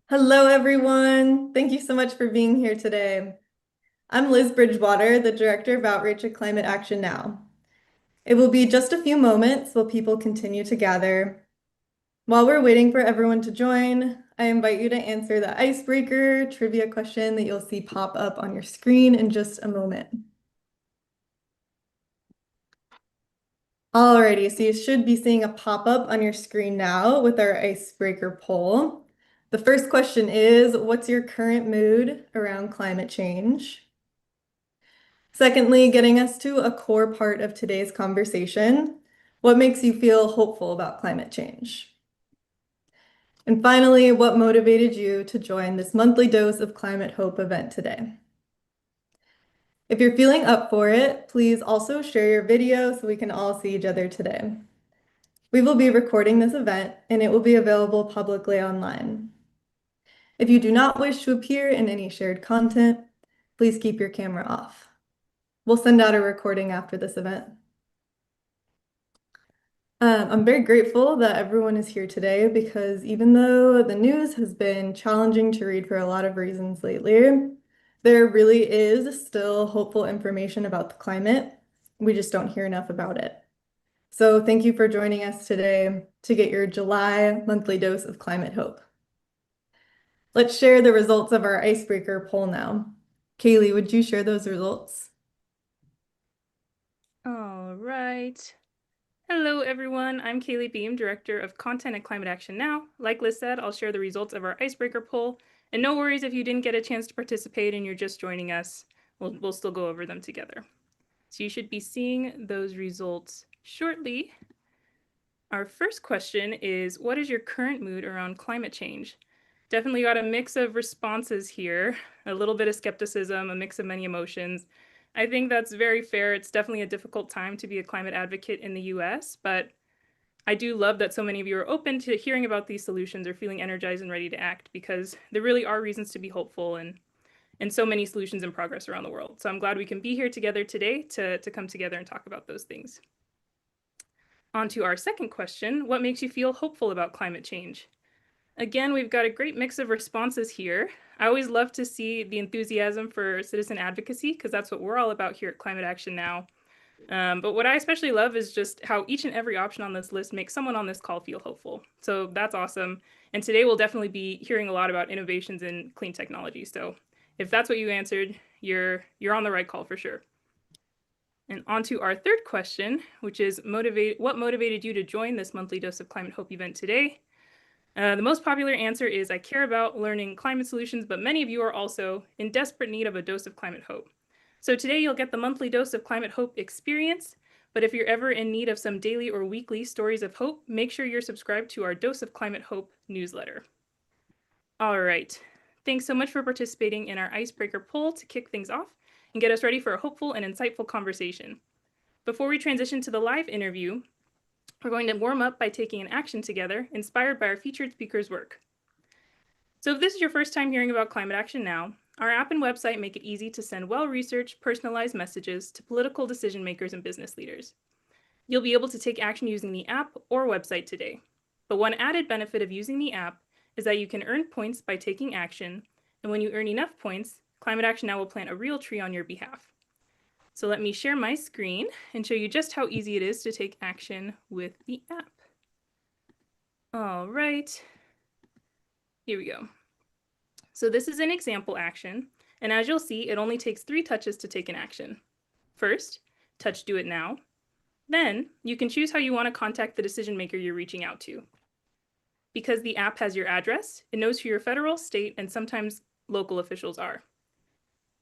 Hello, everyone. Thank you so much for being here today. I'm Liz Bridgewater, the Director of Outreach at Climate Action Now. It will be just a few moments while people continue to gather. While we're waiting for everyone to join, I invite you to answer the icebreaker trivia question that you'll see pop up on your screen in just a moment. Alrighty, so you should be seeing a pop-up on your screen now with our icebreaker poll. The first question is, what's your current mood around climate change? Secondly, getting us to a core part of today's conversation, what makes you feel hopeful about climate change? And finally, what motivated you to join this monthly dose of climate hope event today? If you're feeling up for it, please also share your video so we can all see each other today. We will be recording this event and it will be available publicly online. If you do not wish to appear in any shared content, please keep your camera off. We'll send out a recording after this event. I'm very grateful that everyone is here today because even though the news has been challenging to read for a lot of reasons lately, there really is still hopeful information about the climate. We just don't hear enough about it. So thank you for joining us today to get your July monthly dose of climate hope. Let's share the results of our icebreaker poll now. Kaylee, would you share those results? All right. Hello, everyone. I'm Kaylee Beam, Director of Content at Climate Action Now. Like Liz said, I'll share the results of our icebreaker poll. And no worries if you didn't get a chance to participate and you're just joining us. We'll still go over them together. So you should be seeing those results shortly. Our first question is, what is your current mood around climate change? Definitely got a mix of responses here, a little bit of skepticism, a mix of many emotions. I think that's very fair. It's definitely a difficult time to be a climate advocate in the US, but I do love that so many of you are open to hearing about these solutions or feeling energized and ready to act because there really are reasons to be hopeful and so many solutions in progress around the world. So I'm glad we can be here together today to come together and talk about those things. On to our second question, what makes you feel hopeful about climate change? Again, we've got a great mix of responses here. I always love to see the enthusiasm for citizen advocacy because that's what we're all about here at Climate Action Now. But what I especially love is just how each and every option on this list makes someone on this call feel hopeful. So that's awesome. And today we'll definitely be hearing a lot about innovations in clean technology. So if that's what you answered, you're on the right call for sure. And on to our third question, which is what motivated you to join this monthly dose of climate hope event today? The most popular answer is I care about learning climate solutions, but many of you are also in desperate need of a dose of climate hope. So today you'll get the monthly dose of climate hope experience, but if you're ever in need of some daily or weekly stories of hope, make sure you're subscribed to our Dose of Climate Hope newsletter. All right, thanks so much for participating in our icebreaker poll to kick things off and get us ready for a hopeful and insightful conversation. Before we transition to the live interview, we're going to warm up by taking an action together, inspired by our featured speaker's work. So if this is your first time hearing about Climate Action Now, our app and website make it easy to send well-researched, personalized messages to political decision makers and business leaders. You'll be able to take action using the app or website today. But one added benefit of using the app is that you can earn points by taking action, and when you earn enough points, Climate Action Now will plant a real tree on your behalf. So let me share my screen and show you just how easy it is to take action with the app. All right, here we go. So this is an example action, and as you'll see, it only takes 3 touches to take an action. First, touch Do It Now. Then, you can choose how you want to contact the decision maker you're reaching out to. Because the app has your address, it knows who your federal, state, and sometimes local officials are.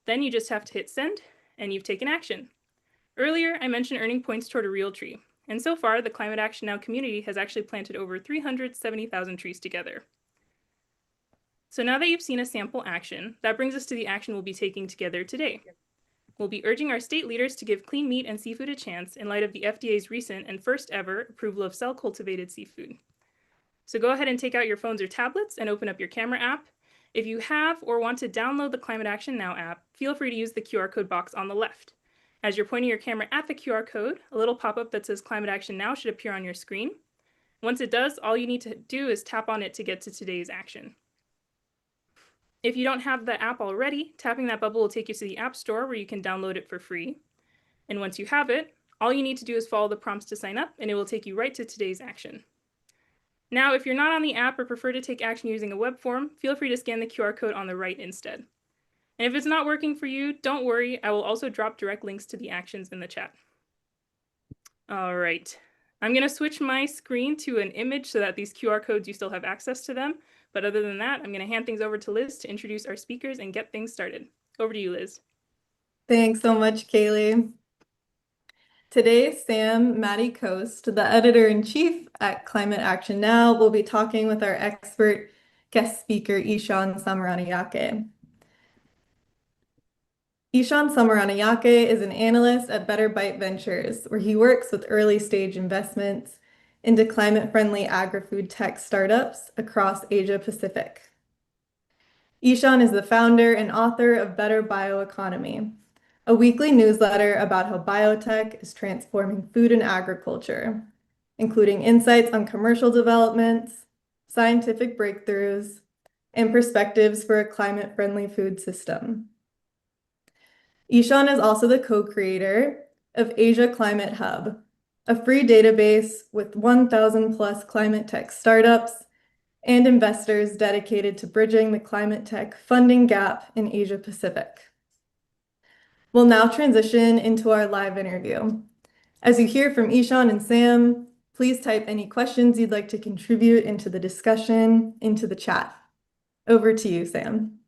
Then you just have to hit send, and you've taken action. Earlier, I mentioned earning points toward a real tree, and so far, the Climate Action Now community has actually planted over 370,000 trees together. So now that you've seen a sample action, that brings us to the action we'll be taking together today. We'll be urging our state leaders to give clean meat and seafood a chance in light of the FDA's recent and first ever approval of cell-cultivated seafood. So go ahead and take out your phones or tablets and open up your camera app. If you have or want to download the Climate Action Now app, feel free to use the QR code box on the left. As you're pointing your camera at the QR code, a little pop-up that says Climate Action Now should appear on your screen. Once it does, all you need to do is tap on it to get to today's action. If you don't have the app already, tapping that bubble will take you to the App Store where you can download it for free. And once you have it, all you need to do is follow the prompts to sign up, and it will take you right to today's action. Now, if you're not on the app or prefer to take action using a web form, feel free to scan the QR code on the right instead. And if it's not working for you, don't worry, I will also drop direct links to the actions in the chat. All right, I'm gonna switch my screen to an image so that these QR codes, you still have access to them. But other than that, I'm gonna hand things over to Liz to introduce our speakers and get things started. Over to you, Liz. Thanks so much, Kaylee. Today, Sam Matey Coast, the editor-in-chief at Climate Action Now, will be talking with our expert guest speaker, Eshan Samaranayake. Eshan Samaranayake is an analyst at Better Bite Ventures, where he works with early-stage investments into climate-friendly agri-food tech startups across Asia Pacific. Eshan is the founder and author of Better Bioeconomy, a weekly newsletter about how biotech is transforming food and agriculture, including insights on commercial developments, scientific breakthroughs, and perspectives for a climate-friendly food system. Eshan is also the co-creator of Asia Climate Hub, a free database with 1,000 plus climate tech startups and investors dedicated to bridging the climate tech funding gap in Asia Pacific. We'll now transition into our live interview. As you hear from Eshan and Sam, please type any questions you'd like to contribute into the discussion into the chat. Over to you, Sam.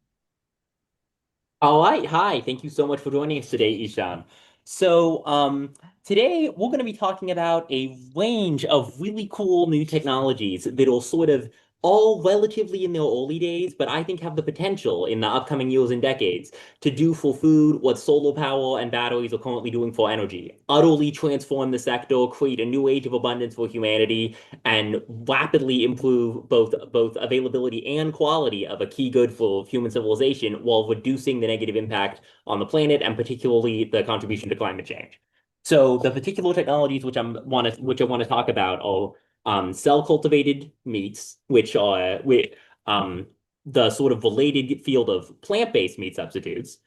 All right. Hi. Thank you so much for joining us today, Eshan. Today we're going to be talking about a range of really cool new technologies that'll sort of all relatively in their early days, but I think have the potential in the upcoming years and decades to do for food what solar power and batteries are currently doing for energy. Utterly transform the sector, create a new age of abundance for humanity, and rapidly improve both availability and quality of a key good for human civilization while reducing the negative impact on the planet and particularly the contribution to climate change. So the particular technologies which I want to talk about are cell cultivated meats, which are the sort of related field of plant-based meat substitutes,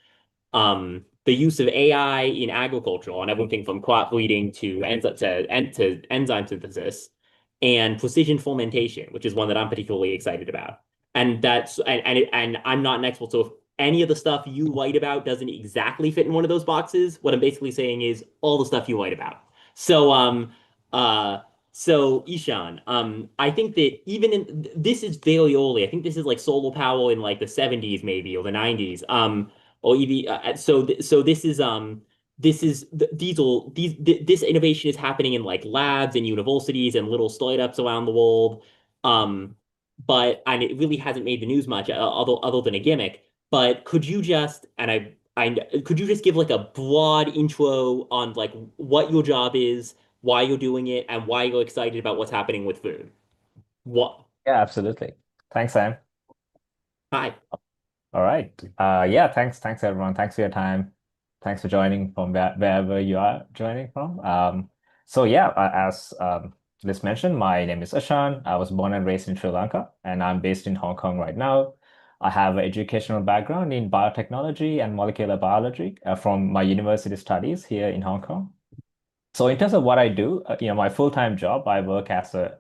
the use of AI in agriculture on everything from crop breeding to enzyme synthesis, and precision fermentation, which is one that I'm particularly excited about. And I'm not an expert, so if any of the stuff you write about doesn't exactly fit in one of those boxes, what I'm basically saying is all the stuff you write about. So Eshan, I think that this is very early. I think this is like solar power in like the 70s maybe or the 90s. Or even this innovation is happening in like labs and universities and little startups around the world. And it really hasn't made the news much other than a gimmick. But could you just could you just give like a broad intro on like what your job is, why you're doing it, and why you're excited about what's happening with food? What? Yeah, absolutely. Thanks, Sam. Hi. All right. Yeah, thanks everyone. Thanks for your time. Thanks for joining from wherever you are joining from. As Liz mentioned, my name is Eshan. I was born and raised in Sri Lanka, and I'm based in Hong Kong right now. I have an educational background in biotechnology and molecular biology from my university studies here in Hong Kong. So in terms of what I do, my full-time job, I work as a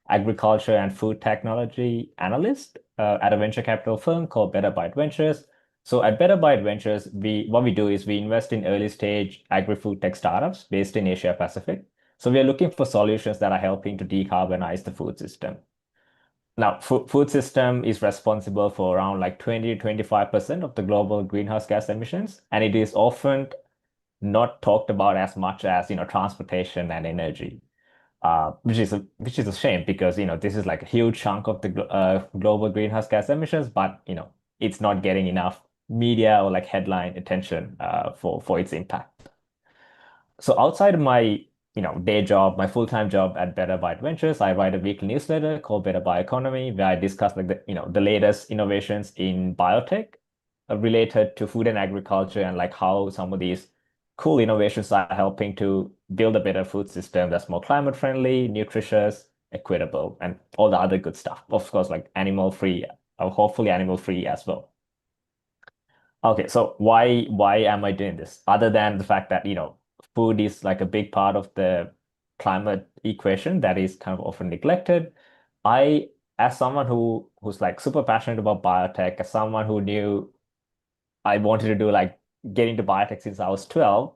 agriculture and food technology analyst at a venture capital firm called Better Bite Ventures. So at Better Bite Ventures, what we do is we invest in early stage agri-food tech startups based in Asia Pacific. So we are looking for solutions that are helping to decarbonize the food system. Now, food system is responsible for around like 20 to 25% of the global greenhouse gas emissions, and it is often not talked about as much as transportation and energy, which is a shame because this is like a huge chunk of the global greenhouse gas emissions, but it's not getting enough media or like headline attention for its impact. So outside of my day job, my full-time job at Better Bite Ventures, I write a weekly newsletter called Better Bioeconomy, where I discuss like the latest innovations in biotech related to food and agriculture and like how some of these cool innovations are helping to build a better food system that's more climate friendly, nutritious, equitable, and all the other good stuff. Of course, like animal free, or hopefully animal free as well. Okay, so why am I doing this? Other than the fact that, food is like a big part of the climate equation that is kind of often neglected. I, as someone who's like super passionate about biotech, as someone who knew I wanted to do like get into biotech since I was 12,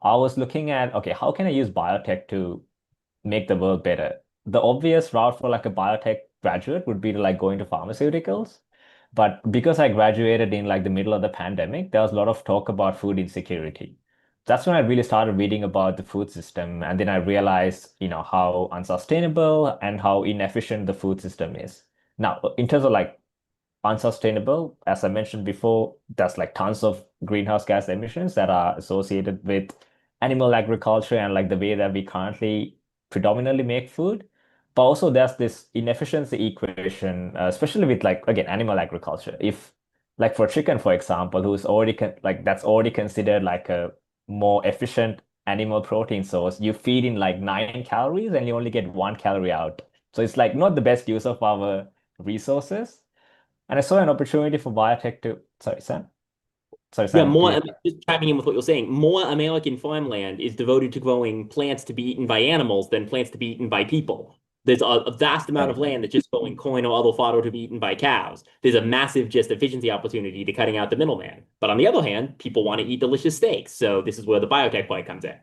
I was looking at, okay, how can I use biotech to make the world better? The obvious route for like a biotech graduate would be to like go into pharmaceuticals. But because I graduated in like the middle of the pandemic, there was a lot of talk about food insecurity. That's when I really started reading about the food system. And then I realized, how unsustainable and how inefficient the food system is. Now, in terms of like unsustainable. As I mentioned before, there's like tons of greenhouse gas emissions that are associated with animal agriculture and like the way that we currently predominantly make food. But also there's this inefficiency equation, especially with like again animal agriculture. If like for chicken, for example, who's already like that's already considered like a more efficient animal protein source, you feed in like 9 calories and you only get 1 calorie out. So it's like not the best use of our resources. And I saw an opportunity for biotech to, sorry, Sam. Sorry, Yeah, Sam. more just chiming in with what you're saying. More American farmland is devoted to growing plants to be eaten by animals than plants to be eaten by people. There's a vast amount of land that's just growing corn or other fodder to be eaten by cows. There's a massive just efficiency opportunity to cutting out the middleman. But on the other hand, people want to eat delicious steaks. So this is where the biotech play comes in.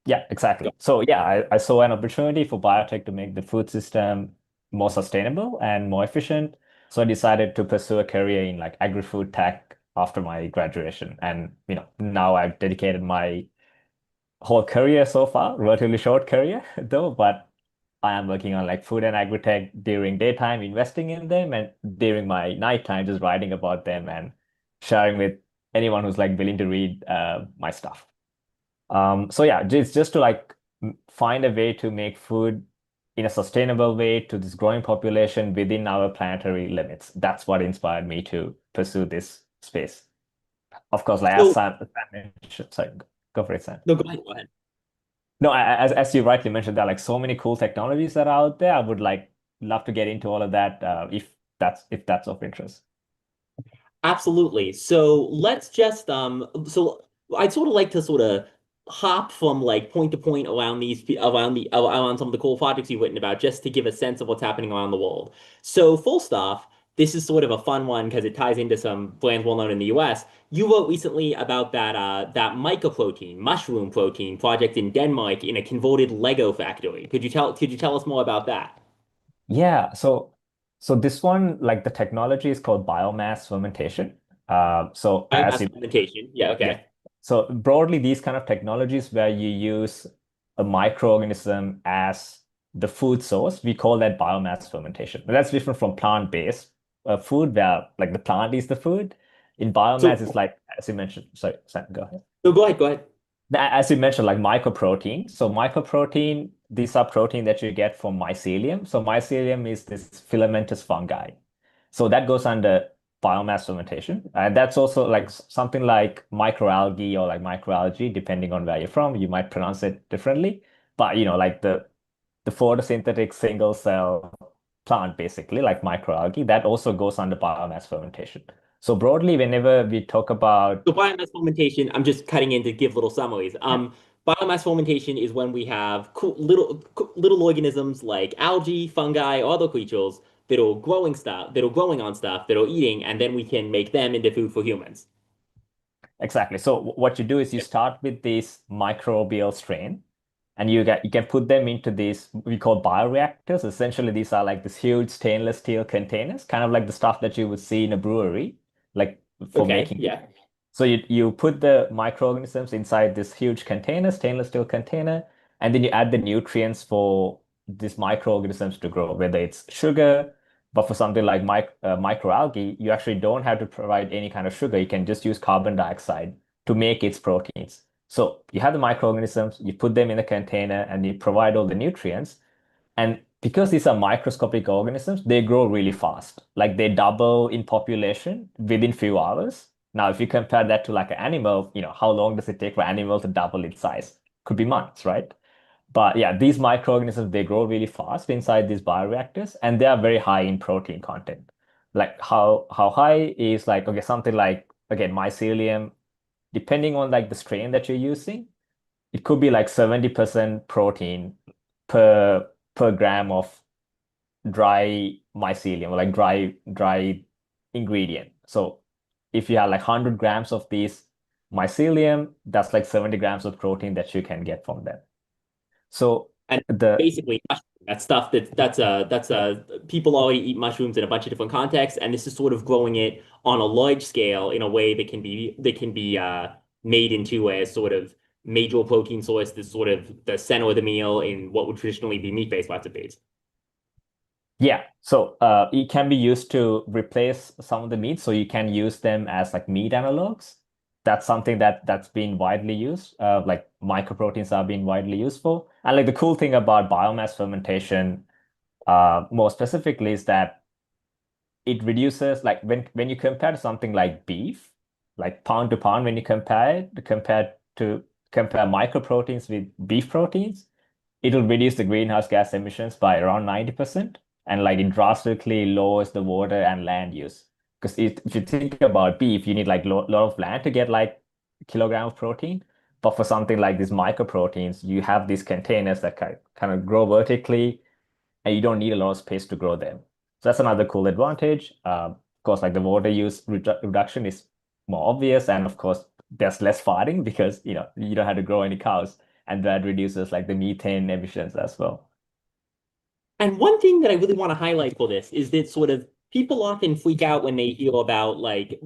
Yeah, exactly. So yeah, I saw an opportunity for biotech to make the food system more sustainable and more efficient. So I decided to pursue a career in like agri-food tech after my graduation. And now I've dedicated my whole career so far, relatively short career though, but I am working on like food and agri-tech during daytime, investing in them, and during my nighttime, just writing about them and sharing with anyone who's like willing to read my stuff. So yeah, it's just to like find a way to make food in a sustainable way to this growing population within our planetary limits. That's what inspired me to pursue this space. Of course, like as So, Sam mentioned, sorry, go for it, Sam. no, go ahead, go ahead. No, as you rightly mentioned, there are like so many cool technologies that are out there. I would like love to get into all of that if that's of interest. Absolutely. So let's just so I'd sort of like to sort of hop from like point to point around around some of the cool projects you've written about just to give a sense of what's happening around the world. So first off, this is sort of a fun one because it ties into some brands well known in the US. You wrote recently about that mycoprotein, mushroom protein project in Denmark in a converted Lego factory. Could you tell us more about that? Yeah, so this one, like the technology is called biomass fermentation. So as Biomass you fermentation. Yeah, Yeah. okay. So broadly, these kind of technologies where you use a microorganism as the food source, we call that biomass fermentation. But that's different from plant-based food where like the plant is the food. In biomass, it's So like, as you mentioned, sorry, Sam, go ahead. no, go ahead, go ahead. As you mentioned, like mycoprotein. So mycoprotein, these are protein that you get from mycelium. So mycelium is this filamentous fungi. So that goes under biomass fermentation. And that's also like something like microalgae or like microalgae, depending on where you're from. You might pronounce it differently. But like the photosynthetic single cell plant, basically, like microalgae, that also goes under biomass fermentation. So broadly, whenever we talk about So biomass fermentation, I'm just cutting in to give little summaries. Biomass fermentation is when we have little organisms like algae, fungi, or other creatures that are growing on stuff, that are eating, and then we can make them into food for humans. Exactly. So what you do is you start with this microbial strain, and you can put them into these we call bioreactors. Essentially, these are like this huge stainless steel containers, kind of like the stuff that you would see in a brewery, like for Okay, making. yeah. So you put the microorganisms inside this huge container, stainless steel container, and then you add the nutrients for these microorganisms to grow, whether it's sugar, but for something like microalgae, you actually don't have to provide any kind of sugar. You can just use carbon dioxide to make its proteins. So you have the microorganisms, you put them in a container, and you provide all the nutrients. And because these are microscopic organisms, they grow really fast. Like they double in population within few hours. Now, if you compare that to like an animal, how long does it take for an animal to double its size? Could be months, right? But yeah, these microorganisms, they grow really fast inside these bioreactors, and they are very high in protein content. Like how high is like, okay, something like again, mycelium, depending on like the strain that you're using, it could be like 70% protein per gram of dry mycelium, or like dry ingredient. So if you have like 100 grams of these mycelium, that's like 70 grams of protein that you can get from them. So And the basically, that stuff that's people already eat mushrooms in a bunch of different contexts, and this is sort of growing it on a large scale in a way that can be made into a sort of major protein source, this sort of the center of the meal in what would traditionally be meat-based recipes. Yeah, so it can be used to replace some of the meat, so you can use them as like meat analogs. That's something that's been widely used. Like microproteins are being widely used for. And like the cool thing about biomass fermentation, more specifically, is that it reduces like when you compare to something like beef, like pound to pound, when you compare microproteins with beef proteins, it'll reduce the greenhouse gas emissions by around 90%. And like it drastically lowers the water and land use. Because if you think about beef, you need like lot of land to get like a kilogram of protein. But for something like these microproteins, you have these containers that kind of grow vertically, and you don't need a lot of space to grow them. So that's another cool advantage. Of course, like the water use reduction is more obvious, and of course, there's less farting because you don't have to grow any cows, and that reduces like the methane emissions as well. And one thing that I really want to highlight for this is that sort of people often freak out when they hear about like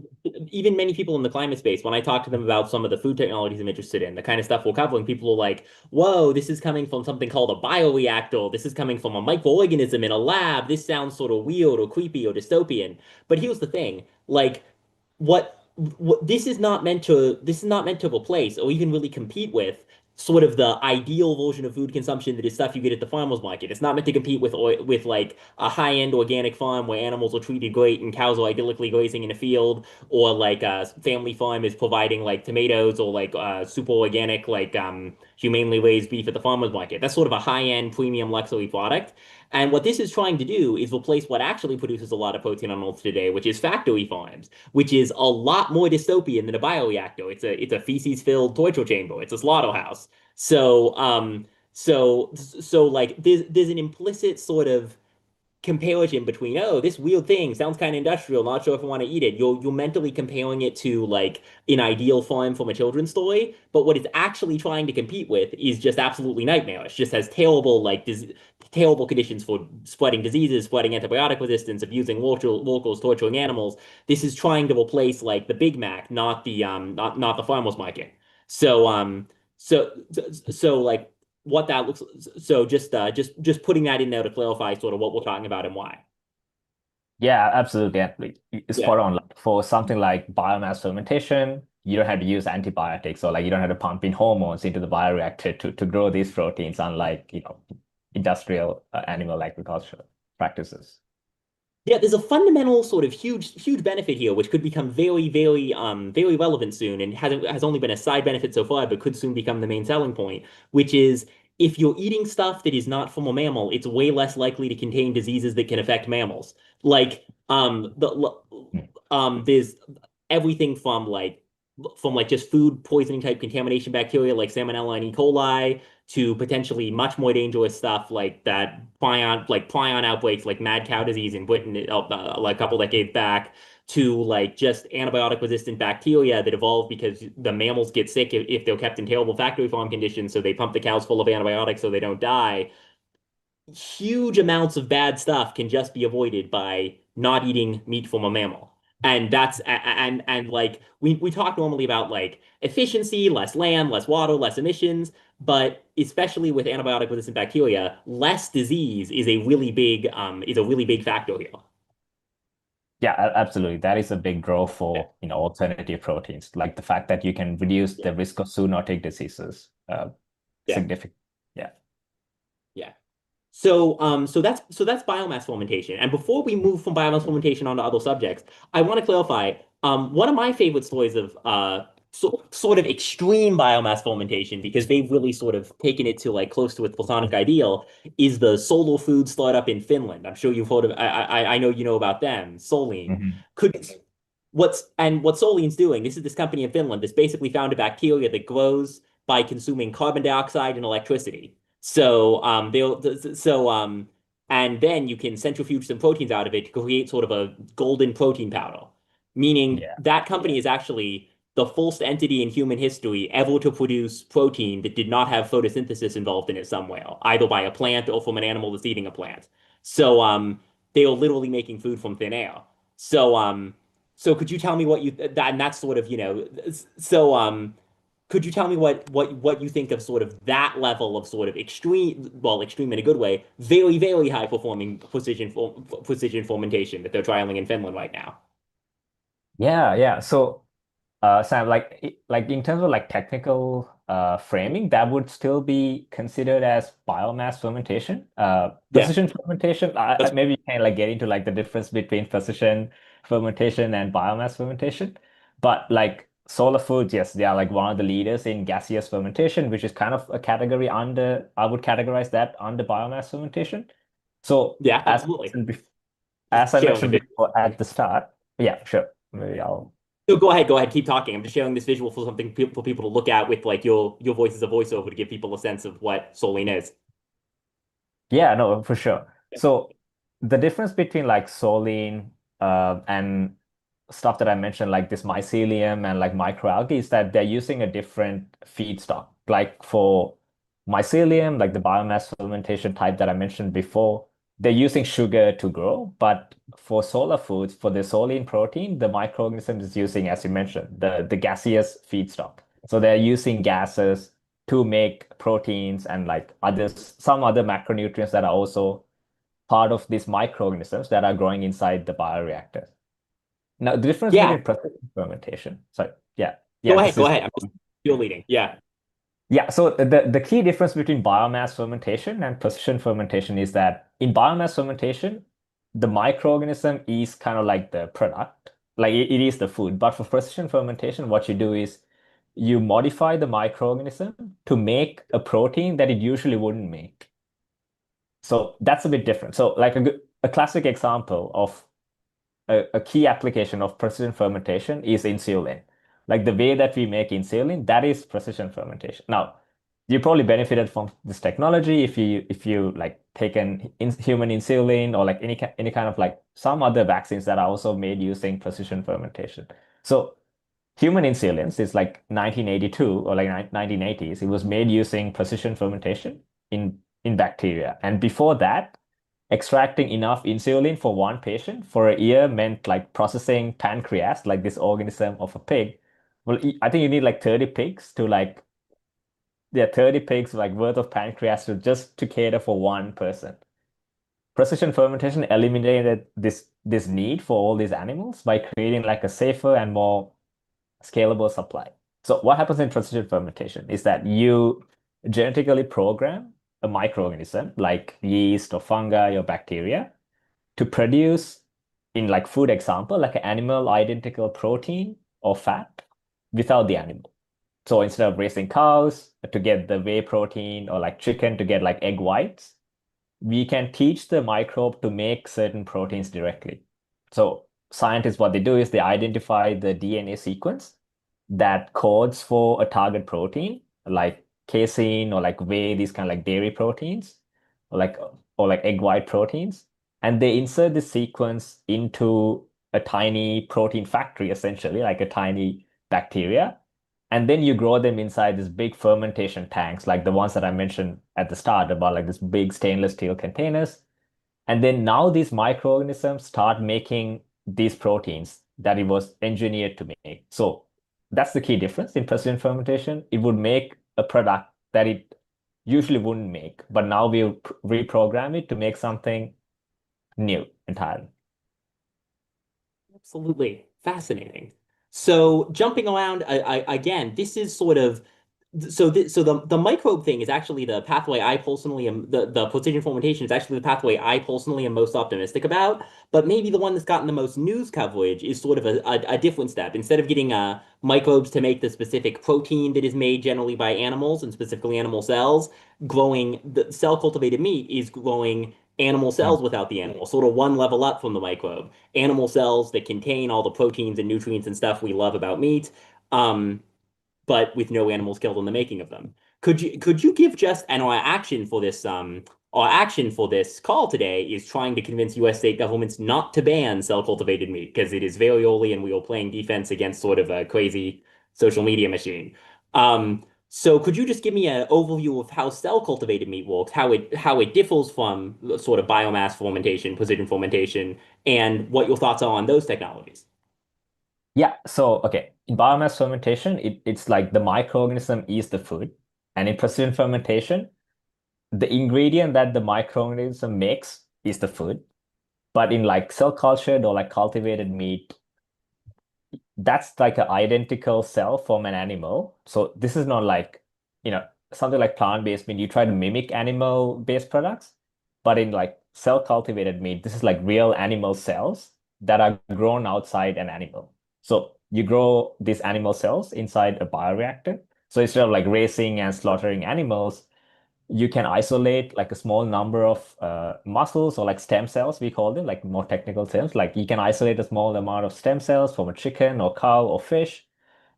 even many people in the climate space, when I talk to them about some of the food technologies I'm interested in, the kind of stuff we're covering, people are like, whoa, this is coming from something called a bioreactor. This is coming from a microorganism in a lab. This sounds sort of weird or creepy or dystopian. But here's the thing, like what this is not meant to replace or even really compete with sort of the ideal version of food consumption that is stuff you get at the farmer's market. It's not meant to compete with like a high-end organic farm where animals are treated great and cows are idyllically grazing in a field, or like a family farm is providing like tomatoes or like super organic like humanely raised beef at the farmer's market. That's sort of a high-end premium luxury product. And what this is trying to do is replace what actually produces a lot of protein on Earth today, which is factory farms, which is a lot more dystopian than a bioreactor. It's a feces-filled torture chamber. It's a slaughterhouse. So like there's an implicit sort of comparison between, oh, this weird thing sounds kind of industrial, not sure if I want to eat it. You're mentally comparing it to like an ideal farm from a children's story, but what it's actually trying to compete with is just absolutely nightmarish. Just has terrible terrible conditions for spreading diseases, spreading antibiotic resistance, abusing locals, torturing animals. This is trying to replace like the Big Mac, not the farmers market. So so like what that looks, so just putting that in there to clarify sort of what we're talking about and why. Yeah, absolutely. It's Yeah. spot on. Like, for something like biomass fermentation, you don't have to use antibiotics, or like you don't have to pump in hormones into the bioreactor to grow these proteins, unlike industrial animal agriculture practices. Yeah, there's a fundamental sort of huge benefit here, which could become very relevant soon, and has only been a side benefit so far, but could soon become the main selling point, which is if you're eating stuff that is not from a mammal, it's way less likely to contain diseases that can affect mammals. Like Hmm. there's everything from like just food poisoning type contamination bacteria like Salmonella and E. coli to potentially much more dangerous stuff like that prion outbreaks like mad cow disease in Britain like a couple decades back, to like just antibiotic resistant bacteria that evolved because the mammals get sick if they're kept in terrible factory farm conditions, so they pump the cows full of antibiotics so they don't die. Huge amounts of bad stuff can just be avoided by not eating meat from a mammal. And and like we talk normally about like efficiency, less land, less water, less emissions, but especially with antibiotic resistant bacteria, less disease is a really big factor here. Yeah, absolutely. That is a big draw Yeah. for alternative proteins, like the fact that you can reduce Yeah. the risk of zoonotic diseases Yeah. significantly. Yeah. Yeah. So that's biomass fermentation. And before we move from biomass fermentation onto other subjects, I want to clarify. One of my favorite stories of sort of extreme biomass fermentation, because they've really sort of taken it to like close to its platonic ideal, is the solar food startup in Finland. I'm sure you've heard of. I know you know about them, Solein. Mhm. Could what Soline's doing, this is this company in Finland that's basically found a bacteria that grows by consuming carbon dioxide and electricity. And then you can centrifuge some proteins out of it to create sort of a golden protein powder, meaning Yeah. that company is actually the first entity in human history ever to produce protein that did not have photosynthesis involved in it somewhere, either by a plant or from an animal that's eating a plant. They are literally making food from thin air. So, so could you tell me what you that and that's sort of, could you tell me what you think of sort of that level of sort of extreme, well, extreme in a good way, very, very high performing precision fermentation that they're trialing in Finland right now? Yeah. So, Sam, like in terms of like technical framing, that would still be considered as biomass fermentation. Yeah. Precision fermentation, That's, maybe you can like get into like the difference between precision fermentation and biomass fermentation. But like Solar Foods, yes, they are like one of the leaders in gaseous fermentation, which is kind of a category under, I would categorize that under biomass fermentation. So yeah, as absolutely. as Just I sharing a mentioned bit. before at the start, yeah, sure. Maybe I'll No, go ahead, keep talking. I'm just showing this visual for something for people to look at with like your voice as a voiceover to give people a sense of what Soline is. Yeah, no, for sure. So the difference between like Soline and stuff that I mentioned, like this mycelium and like microalgae, is that they're using a different feedstock. Like for mycelium, like the biomass fermentation type that I mentioned before, they're using sugar to grow. But for Solar Foods, for the Soline protein, the microorganism is using, as you mentioned, the gaseous feedstock. So they're using gases to make proteins and like others, some other macronutrients that are also part of these microorganisms that are growing inside the bioreactor. Now, the difference Yeah, between precision fermentation, sorry, yeah, this go is ahead. I'm just you're leading. Yeah. yeah. So the key difference between biomass fermentation and precision fermentation is that in biomass fermentation, the microorganism is kind of like the product, like it is the food. But for precision fermentation, what you do is you modify the microorganism to make a protein that it usually wouldn't make. So that's a bit different. So like a classic example of a key application of precision fermentation is insulin. Like the way that we make insulin, that is precision fermentation. Now, you probably benefited from this technology if you like taken human insulin or like any kind of like some other vaccines that are also made using precision fermentation. So human insulins is like 1982 or like 1980s. It was made using precision fermentation in bacteria. And before that, extracting enough insulin for one patient for a year meant like processing pancreas, like this organism of a pig. Well, I think you need like 30 pigs to like, yeah, 30 pigs like worth of pancreas to just to cater for one person. Precision fermentation eliminated this need for all these animals by creating like a safer and more scalable supply. So what happens in precision fermentation is that you genetically program a microorganism like yeast or fungi or bacteria to produce in like food example, like an animal identical protein or fat without the animal. So instead of raising cows to get the whey protein or like chicken to get like egg whites, we can teach the microbe to make certain proteins directly. So scientists, what they do is they identify the DNA sequence that codes for a target protein, like casein or like whey, these kind of like dairy proteins, or like egg white proteins, and they insert the sequence into a tiny protein factory, essentially, like a tiny bacteria. And then you grow them inside these big fermentation tanks, like the ones that I mentioned at the start about like this big stainless steel containers. And then now these microorganisms start making these proteins that it was engineered to make. So that's the key difference in precision fermentation. It would make a product that it usually wouldn't make, but now we'll reprogram it to make something new entirely. Absolutely fascinating. So jumping around again, this is sort of the microbe thing is actually the pathway I personally am the precision fermentation is actually the pathway I personally am most optimistic about. But maybe the one that's gotten the most news coverage is sort of a different step. Instead of getting microbes to make the specific protein that is made generally by animals and specifically animal cells, growing the cell cultivated meat is growing animal Mm. cells without the animal, sort of one level up from the microbe. Animal cells that contain all the proteins and nutrients and stuff we love about meat, but with no animals killed in the making of them. Could you give just and our action for this call today is trying to convince US state governments not to ban cell cultivated meat because it is very early and we are playing defense against sort of a crazy social media machine. So could you just give me an overview of how cell cultivated meat works, how it differs from sort of biomass fermentation, precision fermentation, and what your thoughts are on those technologies? Yeah, so okay, in biomass fermentation, it's like the microorganism is the food. And in precision fermentation, the ingredient that the microorganism makes is the food. But in like cell cultured or like cultivated meat, that's like an identical cell from an animal. So this is not like, something like plant-based meat, you try to mimic animal-based products. But in like cell cultivated meat, this is like real animal cells that are grown outside an animal. So you grow these animal cells inside a bioreactor. So instead of like raising and slaughtering animals, you can isolate like a small number of muscles or like stem cells, we call them, like more technical cells. Like you can isolate a small amount of stem cells from a chicken or cow or fish,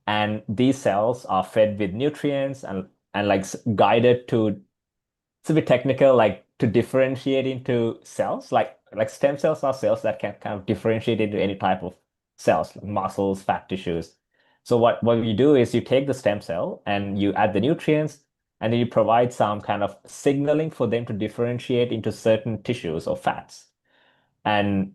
and these cells are fed with nutrients and like guided to, it's a bit technical, like to differentiate into cells. Like stem cells are cells that can kind of differentiate into any type of cells, like muscles, fat tissues. So what you do is you take the stem cell and you add the nutrients, and then you provide some kind of signaling for them to differentiate into certain tissues or fats. And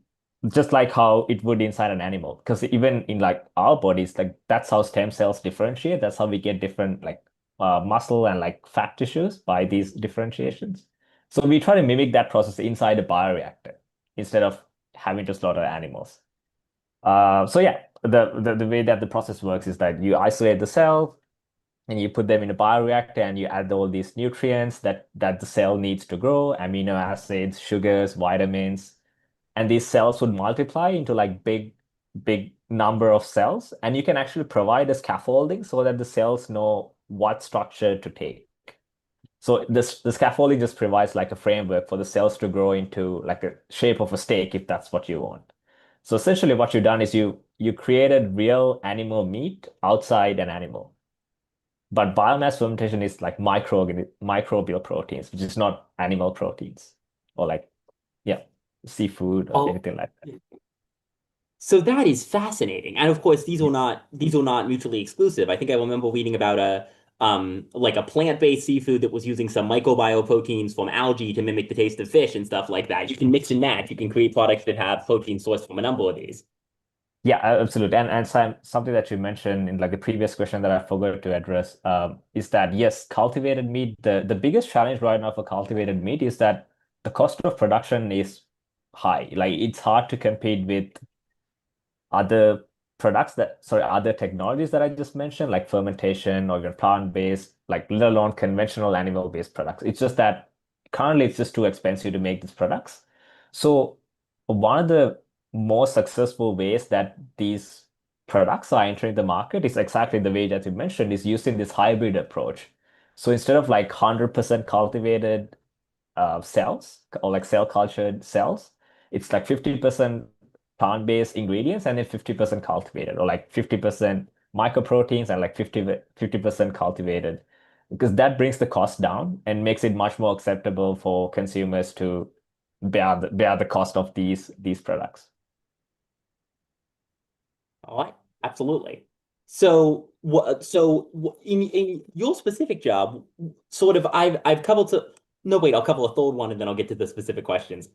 just like how it would inside an animal, because even in like our bodies, like that's how stem cells differentiate. That's how we get different like muscle and like fat tissues by these differentiations. So we try to mimic that process inside a bioreactor instead of having to slaughter animals. So yeah, the way that the process works is that you isolate the cell and you put them in a bioreactor and you add all these nutrients that the cell needs to grow, amino acids, sugars, vitamins, and these cells would multiply into like big number of cells, and you can actually provide a scaffolding so that the cells know what structure to take. So the scaffolding just provides like a framework for the cells to grow into like a shape of a steak if that's what you want. So essentially what you've done is you created real animal meat outside an animal. But biomass fermentation is like microbial proteins, which is not animal proteins or like, yeah, seafood or Oh, anything like that. so that is fascinating. And of course, these are not mutually exclusive. I think I remember reading about a like a plant-based seafood that was using some microbioproteins from algae to mimic the taste of fish and stuff like that. You can mix and match. You can create products that have protein sourced from a number of these. Yeah, absolutely. And something that you mentioned in like the previous question that I forgot to address is that yes, cultivated meat, the biggest challenge right now for cultivated meat is that the cost of production is high. Like it's hard to compete with other other technologies that I just mentioned, like fermentation or even plant-based, like let alone conventional animal-based products. It's just that currently it's just too expensive to make these products. So one of the more successful ways that these products are entering the market is exactly the way that you mentioned, is using this hybrid approach. So instead of like 100% cultivated cells or like cell cultured cells, it's like 50% plant-based ingredients and then 50% cultivated, or like 50% microproteins and like 50% cultivated, because that brings the cost down and makes it much more acceptable for consumers to bear the cost of these products. All right, absolutely. In your specific job, sort of, I've covered to, no, wait, I'll cover a third one and then I'll get to the specific questions.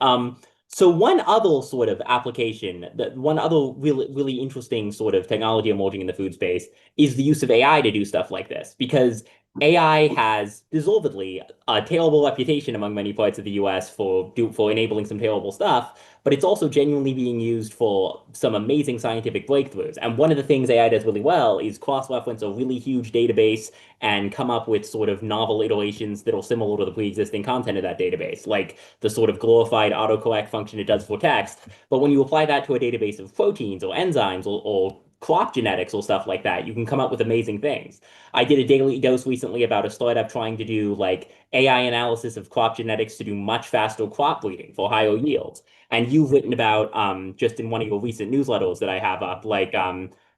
So one other sort of application, that one other really interesting sort of technology emerging in the food space is the use of AI to do stuff like this, because AI has deservedly a terrible reputation among many parts of the US for enabling some terrible stuff, but it's also genuinely being used for some amazing scientific breakthroughs. And one of the things AI does really well is cross-reference a really huge database and come up with sort of novel iterations that are similar to the pre-existing content of that database, like the sort of glorified autocorrect function it does for text. But when you apply that to a database of proteins or enzymes or crop genetics or stuff like that, you can come up with amazing things. I did a daily dose recently about a startup trying to do like AI analysis of crop genetics to do much faster crop breeding for higher yields. And you've written about just in one of your recent newsletters that I have up, like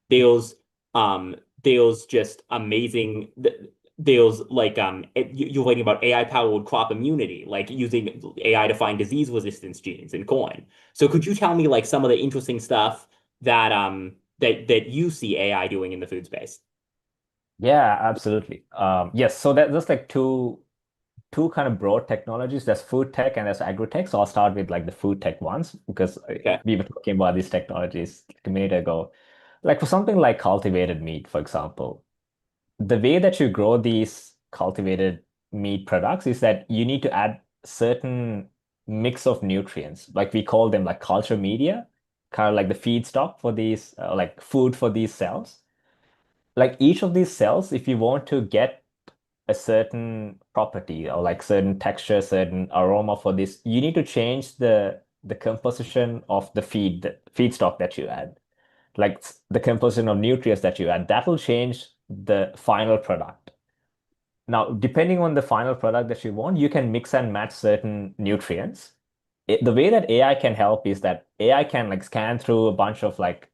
there's there's just amazing there's like you're writing about AI powered crop immunity, like using AI to find disease resistance genes in corn. So could you tell me like some of the interesting stuff that that you see AI doing in the food space? Yeah, absolutely. Yes, so there's like two kind of broad technologies. There's food tech and there's agri-tech. So I'll start with like the food tech ones because Okay. we were talking about these technologies like a minute ago. Like for something like cultivated meat, for example, the way that you grow these cultivated meat products is that you need to add certain mix of nutrients. Like we call them like culture media, kind of like the feedstock for these, like food for these cells. Like each of these cells, if you want to get a certain property or like certain texture, certain aroma for this, you need to change the composition of the feedstock that you add, like the composition of nutrients that you add. That will change the final product. Now, depending on the final product that you want, you can mix and match certain nutrients. The way that AI can help is that AI can like scan through a bunch of like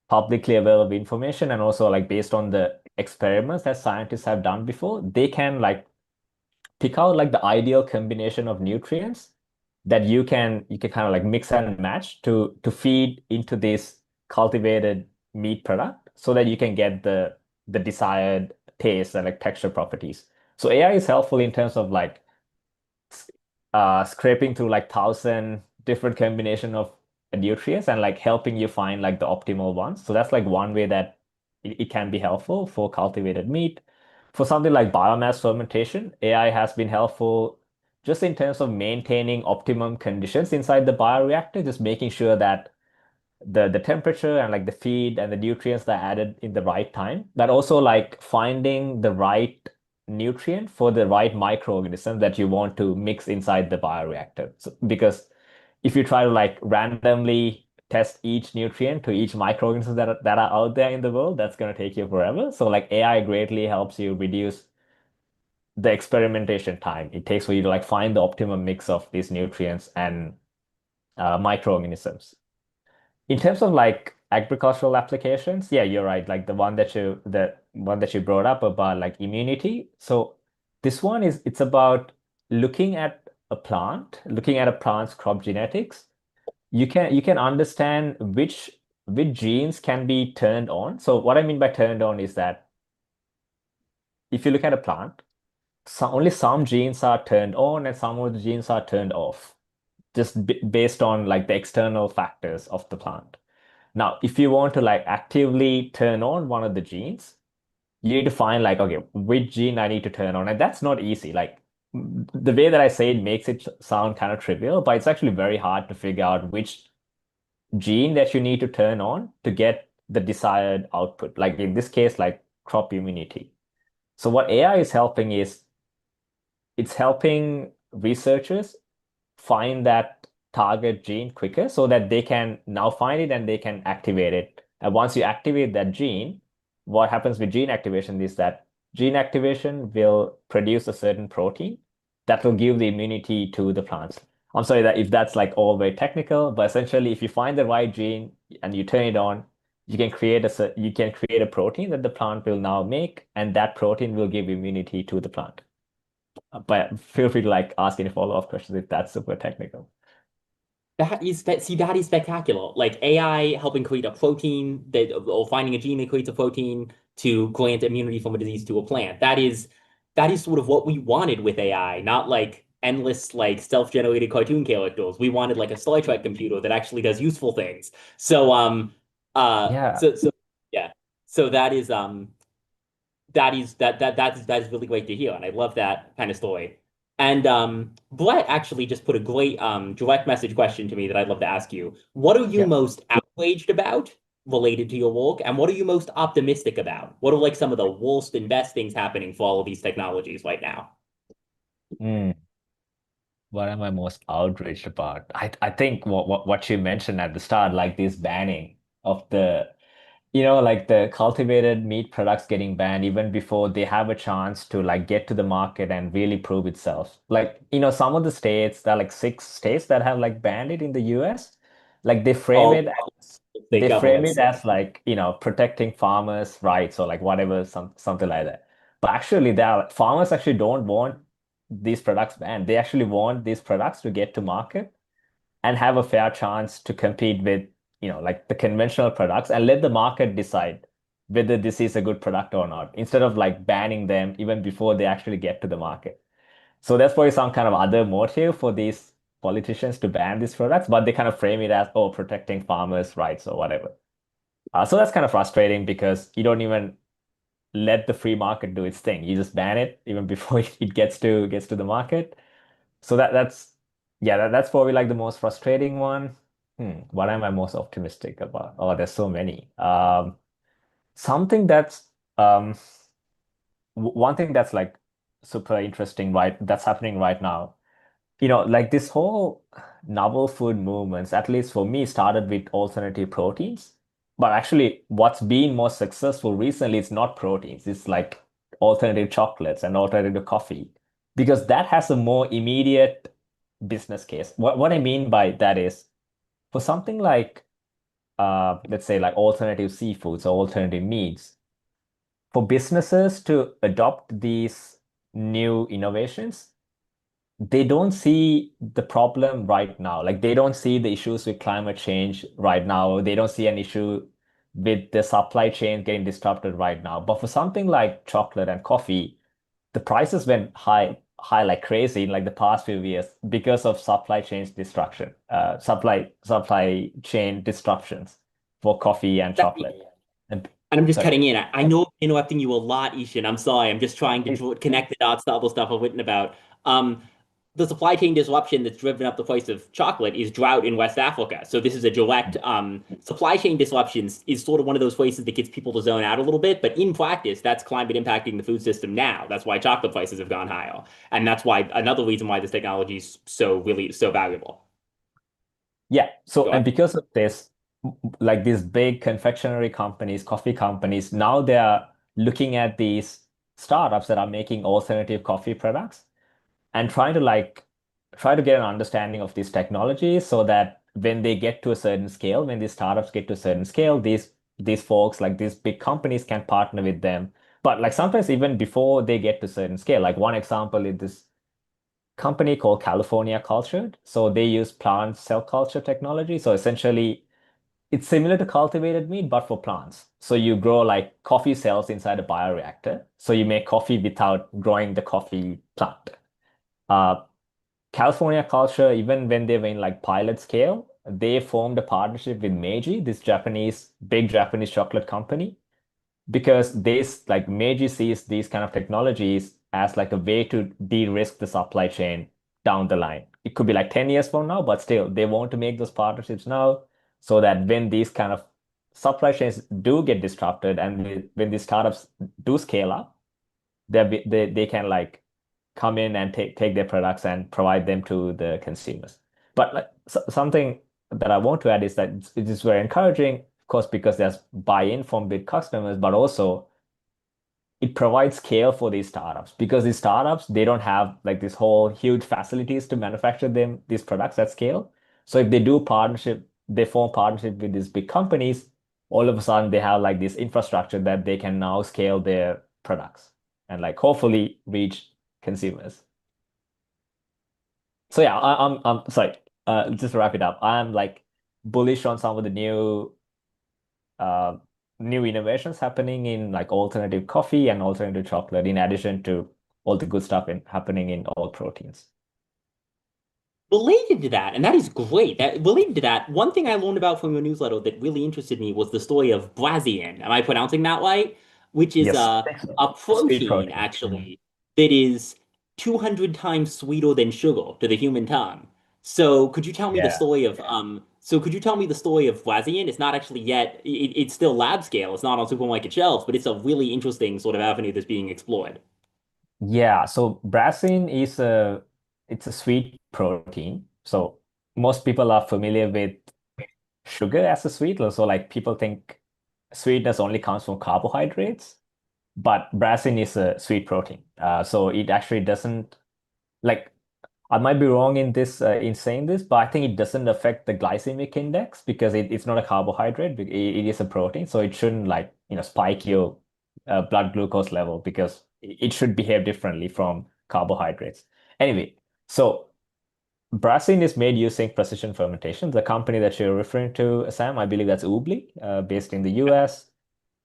publicly available information, and also like based on the experiments that scientists have done before, they can like pick out like the ideal combination of nutrients that you can kind of like mix and match to feed into this cultivated meat product so that you can get the desired taste and like texture properties. So AI is helpful in terms of like scraping through like 1,000 different combination of nutrients and like helping you find like the optimal ones. So that's like one way that it can be helpful for cultivated meat. For something like biomass fermentation, AI has been helpful just in terms of maintaining optimum conditions inside the bioreactor, just making sure that the temperature and like the feed and the nutrients that are added in the right time, but also like finding the right nutrient for the right microorganism that you want to mix inside the bioreactor. So, because if you try to like randomly test each nutrient to each microorganism that are out there in the world, that's going to take you forever. So like AI greatly helps you reduce the experimentation time it takes for you to like find the optimum mix of these nutrients and microorganisms. In terms of like agricultural applications, yeah, you're right. Like the one that you brought up about like immunity. So this one is it's about looking at a plant's crop genetics. You can understand which genes can be turned on. So what I mean by turned on is that if you look at a plant, only some genes are turned on and some of the genes are turned off, just based on like the external factors of the plant. Now, if you want to like actively turn on one of the genes, you need to find like, okay, which gene I need to turn on. And that's not easy. Like the way that I say it makes it sound kind of trivial, but it's actually very hard to figure out which gene that you need to turn on to get the desired output. Like in this case, like crop immunity. So what AI is helping is it's helping researchers find that target gene quicker so that they can now find it and they can activate it. And once you activate that gene, what happens with gene activation is that gene activation will produce a certain protein that will give the immunity to the plants. I'm sorry that if that's like all very technical, but essentially if you find the right gene and you turn it on, you can create a protein that the plant will now make, and that protein will give immunity to the plant. But feel free to like ask any follow-up questions if that's super technical. That is spectacular. Like AI helping create a protein that, or finding a gene that creates a protein to grant immunity from a disease to a plant. That is sort of what we wanted with AI, not like endless like self-generated cartoon characters. We wanted like a Star Trek computer that actually does useful things. So Yeah. so yeah. So that is really great to hear, and I love that kind of story. And Brett actually just put a great direct message question to me that I'd love to ask you. What are you Yeah. most outraged about related to your work, and what are you most optimistic about? What are like some of the worst and best things happening for all of these technologies right now? Mm. What am I most outraged about? I think what you mentioned at the start, like this banning of the like the cultivated meat products getting banned even before they have a chance to like get to the market and really prove itself. Like, some of the states, there are like 6 states that have like banned it in the US. Like they frame All it state they frame governments. it as like, protecting farmers' rights or like whatever, something like that. But actually, farmers actually don't want these products banned. They actually want these products to get to market and have a fair chance to compete with, like the conventional products and let the market decide whether this is a good product or not, instead of like banning them even before they actually get to the market. So there's probably some kind of other motive for these politicians to ban these products, but they kind of frame it as, oh, protecting farmers' rights or whatever. So that's kind of frustrating because you don't even let the free market do its thing. You just ban it even before it gets to the market. So that's yeah, that's probably like the most frustrating one. What am I most optimistic about? Oh, there's so many. Something that's one thing that's like super interesting, right? That's happening right now. Like this whole novel food movements, at least for me, started with alternative proteins. But actually, what's been more successful recently is not proteins. It's like alternative chocolates and alternative coffee, because that has a more immediate business case. What I mean by that is for something like, let's say like alternative seafoods or alternative meats, for businesses to adopt these new innovations, they don't see the problem right now. Like they don't see the issues with climate change right now. They don't see an issue with the supply chain getting disrupted right now. But for something like chocolate and coffee, the prices went high like crazy in like the past few years because of supply chain disruptions for coffee and chocolate. And And I'm just sorry. cutting in. I know I'm interrupting you a lot, Ishan. I'm sorry. I'm just trying to It- connect the dots to other stuff I've written about. Um, the supply chain disruption that's driven up the price of chocolate is drought in West Africa. So this is a direct supply chain disruptions is sort of one of those places that gets people to zone out a little bit. But in practice, that's climate impacting the food system now. That's why chocolate prices have gone higher, and that's why another reason why this technology is so valuable. Yeah. So, Go and ahead. because of this, like these big confectionery companies, coffee companies, now they are looking at these startups that are making alternative coffee products and try to get an understanding of these technologies so that when they get to a certain scale, when these startups get to a certain scale, these folks, like these big companies, can partner with them. But like sometimes even before they get to a certain scale, like one example is this company called California Cultured. So they use plant cell culture technology. So essentially, it's similar to cultivated meat, but for plants. So you grow like coffee cells inside a bioreactor. So you make coffee without growing the coffee plant. Uh, California Culture, even when they were in like pilot scale, they formed a partnership with Meiji, this big Japanese chocolate company, because like Meiji sees these kind of technologies as like a way to de-risk the supply chain down the line. It could be like 10 years from now, but still they want to make those partnerships now so that when these kind of supply chains do get disrupted and when these startups do scale up, they can like come in and take their products and provide them to the consumers. But like something that I want to add is that it is very encouraging, of course, because there's buy-in from big customers, but also it provides scale for these startups because these startups, they don't have like this whole huge facilities to manufacture these products at scale. So if they form partnership with these big companies, all of a sudden they have like this infrastructure that they can now scale their products and like hopefully reach consumers. So yeah, I'm sorry. Just to wrap it up, I'm like bullish on some of the uh, new innovations happening in like alternative coffee and alternative chocolate, in addition to all the good stuff happening in all proteins. Related to that, and that is great. That related to that, one thing I learned about from your newsletter that really interested me was the story of Brazian. Am I pronouncing that right? Which is Yes, I think so. a Sweet protein protein. Mhm. actually that is 200 times sweeter than sugar to the human tongue. So could you tell me the Yeah. story of Brazian? It's not actually yet it's still lab scale. It's not on supermarket shelves, but it's a really interesting sort of avenue that's being explored. Yeah, so brassine it's a sweet protein. So most people are familiar with sugar as a sweet. So like people think sweetness only comes from carbohydrates, but brassine is a sweet protein. So it actually doesn't like I might be wrong in this in saying this, but I think it doesn't affect the glycemic index because it's not a carbohydrate. It is a protein, so it shouldn't spike your blood glucose level because it should behave differently from carbohydrates. Anyway, so brassine is made using precision fermentation. The company that you're referring to, Sam, I believe that's Ubli, based in the US.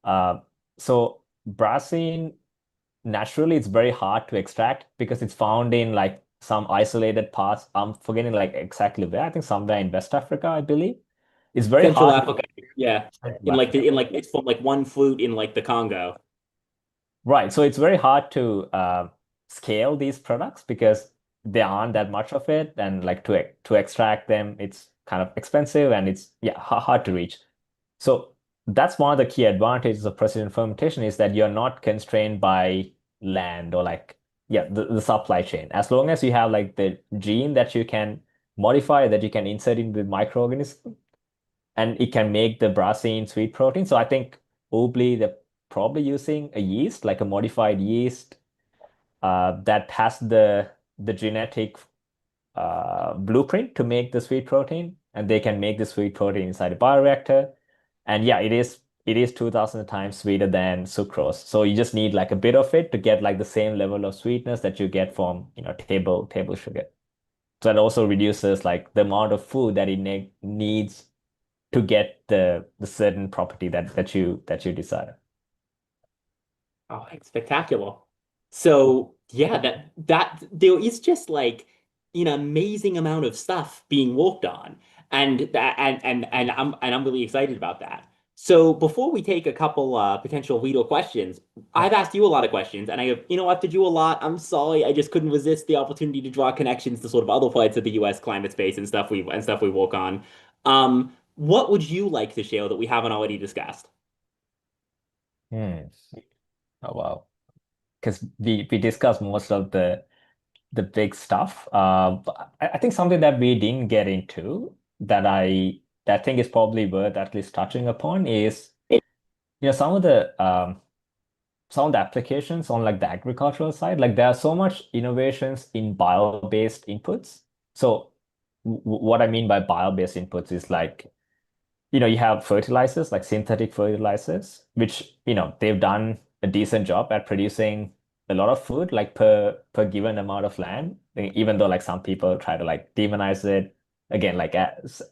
Uh, so brassine naturally it's very hard to extract because it's found in like some isolated parts. I'm forgetting like exactly where. I think somewhere in West Africa, I believe. It's very Central hard. Africa, yeah. Central Africa. It's from like one fruit in like the Congo. Right. So it's very hard to scale these products because there aren't that much of it, and like to extract them, it's kind of expensive and it's hard to reach. So that's one of the key advantages of precision fermentation is that you're not constrained by land or the supply chain. As long as you have like the gene that you can modify, that you can insert in the microorganism, and it can make the brassine sweet protein. So I think Obli, they're probably using a yeast, like a modified yeast, that has the genetic blueprint to make the sweet protein, and they can make the sweet protein inside a bioreactor. And yeah, it is 2000 times sweeter than sucrose. So you just need like a bit of it to get like the same level of sweetness that you get from, table sugar. So that also reduces like the amount of food that it needs to get the certain property that you desire. Oh, it's spectacular. So yeah, that there is just like an amazing amount of stuff being worked on. And I'm really excited about that. So before we take a couple potential reader questions, I've asked you a lot of questions and I have interrupted you a lot. I'm sorry, I just couldn't resist the opportunity to draw connections to sort of other parts of the US climate space and stuff we work on. What would you like to share that we haven't already discussed? Hmm. Oh wow. Because we discussed most of the big stuff. But I think something that we didn't get into that I think is probably worth at least touching upon is some of the applications on like the agricultural side. Like there are so much innovations in bio-based inputs. So what I mean by bio-based inputs is like you have fertilizers like synthetic fertilizers, which they've done a decent job at producing a lot of food like per given amount of land, even though like some people try to like demonize it. Again, like as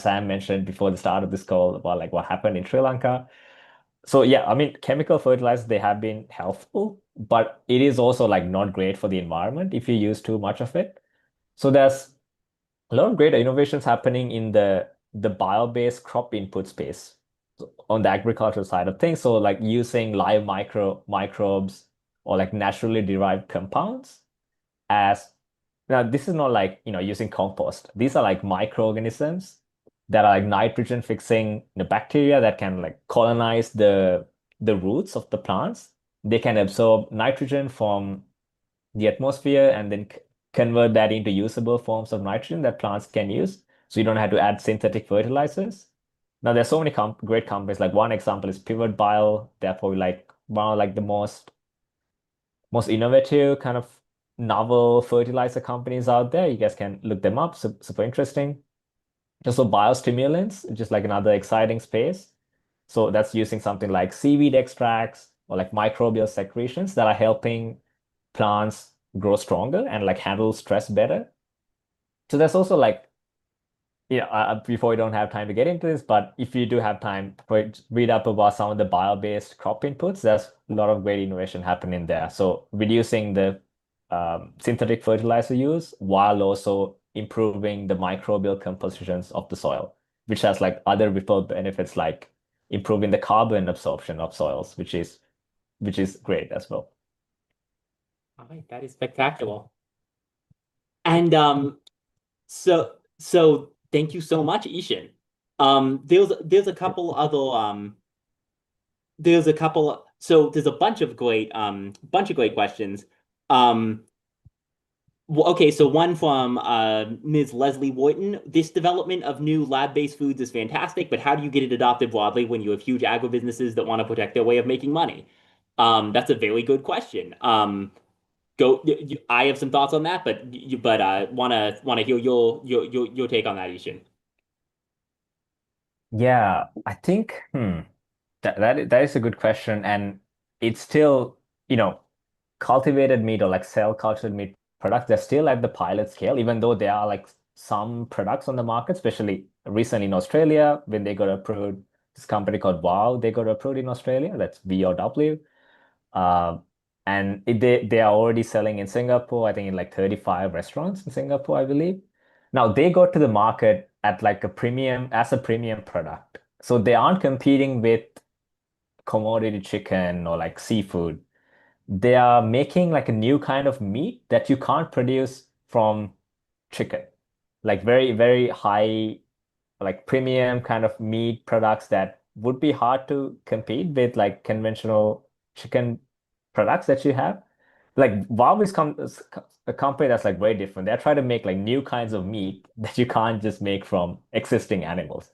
Sam mentioned before the start of this call about like what happened in Sri Lanka. So yeah, I mean chemical fertilizers, they have been helpful, but it is also like not great for the environment if you use too much of it. So there's a lot of great innovations happening in the bio-based crop input space on the agricultural side of things. So like using live microbes or like naturally derived compounds as now this is not like using compost. These are like microorganisms that are like nitrogen fixing the bacteria that can like colonize the roots of the plants. They can absorb nitrogen from the atmosphere and then convert that into usable forms of nitrogen that plants can use. So you don't have to add synthetic fertilizers. Now there's so many great companies. Like one example is Pivot Bio. Therefore, like one of like the most innovative kind of novel fertilizer companies out there. You guys can look them up. Super interesting. Also biostimulants, just like another exciting space. So that's using something like seaweed extracts or like microbial secretions that are helping plants grow stronger and like handle stress better. So there's also like, before we don't have time to get into this, but if you do have time, read up about some of the bio-based crop inputs. There's a lot of great innovation happening there. So reducing the synthetic fertilizer use while also improving the microbial compositions of the soil, which has like other ripple benefits like improving the carbon absorption of soils, which is great as well. All right, that is spectacular. And so thank you so much, Ishan. There's a couple other there's a couple so there's a bunch of great questions. Um Well, okay, so one from Ms. Leslie Wharton. This development of new lab-based foods is fantastic, but how do you get it adopted broadly when you have huge agribusinesses that want to protect their way of making money? That's a very good question. I have some thoughts on that, but wanna hear your take on that, Ishan. Yeah, I think that is a good question, and it's still, you know, cultivated meat or like cell cultured meat products, they're still at the pilot scale, even though there are like some products on the market, especially recently in Australia when they got approved. This company called Wow, they got approved in Australia. That's VOW. Um, and they are already selling in Singapore, I think in like 35 restaurants in Singapore, I believe. Now they go to the market at like a premium as a premium product. So they aren't competing with commodity chicken or like seafood. They are making like a new kind of meat that you can't produce from chicken. Like very, very high, like premium kind of meat products that would be hard to compete with like conventional chicken products that you have. Like Wow is a company that's like very different. They're trying to make like new kinds of meat that you can't just make from existing animals.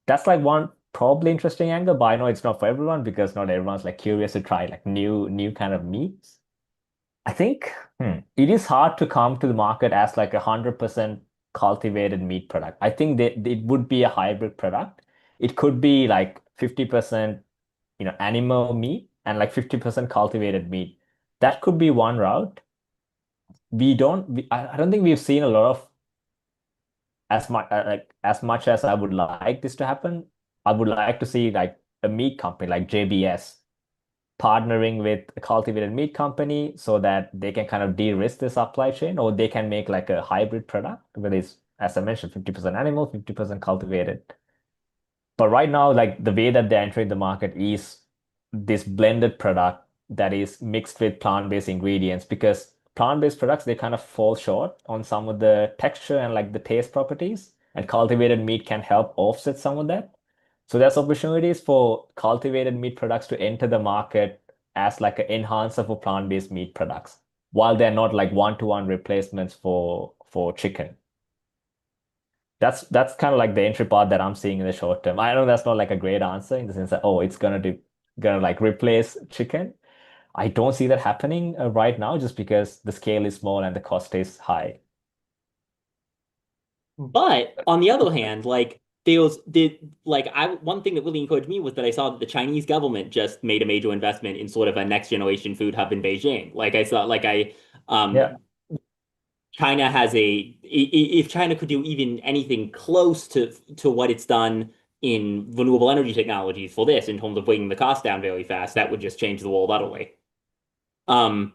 That's like one probably interesting angle, but I know it's not for everyone because not everyone's like curious to try like new kind of meats. I think it is hard to come to the market as like 100% cultivated meat product. I think that it would be a hybrid product. It could be like 50%, animal meat and like 50% cultivated meat. That could be one route. I don't think we've seen a lot of as much as I would like this to happen. I would like to see like a meat company like JBS partnering with a cultivated meat company so that they can kind of de-risk the supply chain, or they can make like a hybrid product where it's, as I mentioned, 50% animal, 50% cultivated. But right now, like the way that they're entering the market is this blended product that is mixed with plant-based ingredients, because plant-based products, they kind of fall short on some of the texture and like the taste properties, and cultivated meat can help offset some of that. So there's opportunities for cultivated meat products to enter the market as like an enhancer for plant-based meat products, while they're not like one-to-one replacements for chicken. That's kind of like the entry part that I'm seeing in the short term. I know that's not like a great answer in the sense that, oh, it's gonna like replace chicken. I don't see that happening right now just because the scale is small and the cost is high. But on the other hand, like there's did like I one thing that really encouraged me was that I saw that the Chinese government just made a major investment in sort of a next generation food hub in Beijing. Like I saw, like I Yeah. China has if China could do even anything close to what it's done in renewable energy technologies for this in terms of bringing the cost down very fast, that would just change the world utterly. Um,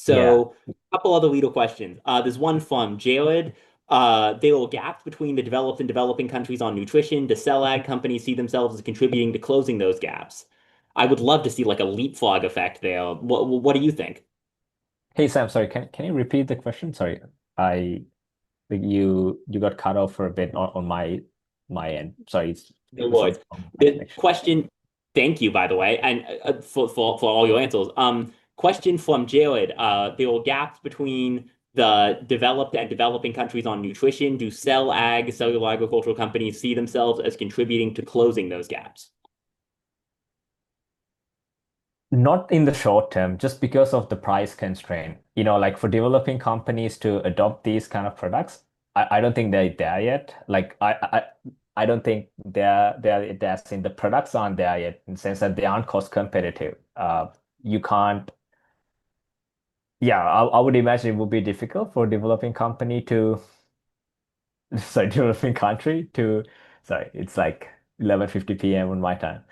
Yeah. so a couple other leader questions. There's one from Jared. There are gaps between the developed and developing countries on nutrition. Do cell ag companies see themselves as contributing to closing those gaps? I would love to see like a leapfrog effect there. What do you think? Hey Sam, sorry, can you repeat the question? Sorry, I think you got cut off for a bit on my end. Sorry, No it's worries. something on my The connection. question, thank you, by the way, and for all your answers. Question from Jared. There are gaps between the developed and developing countries on nutrition. Do cellular agricultural companies see themselves as contributing to closing those gaps? Not in the short term, just because of the price constraint. Like for developing companies to adopt these kind of products, I don't think they're there yet. Like I don't think they're there in the products aren't there yet in the sense that they aren't cost competitive. You can't, yeah, I would imagine it would be difficult for a developing company to, sorry, developing country to, sorry, it's like 11:50 p.m. on my time.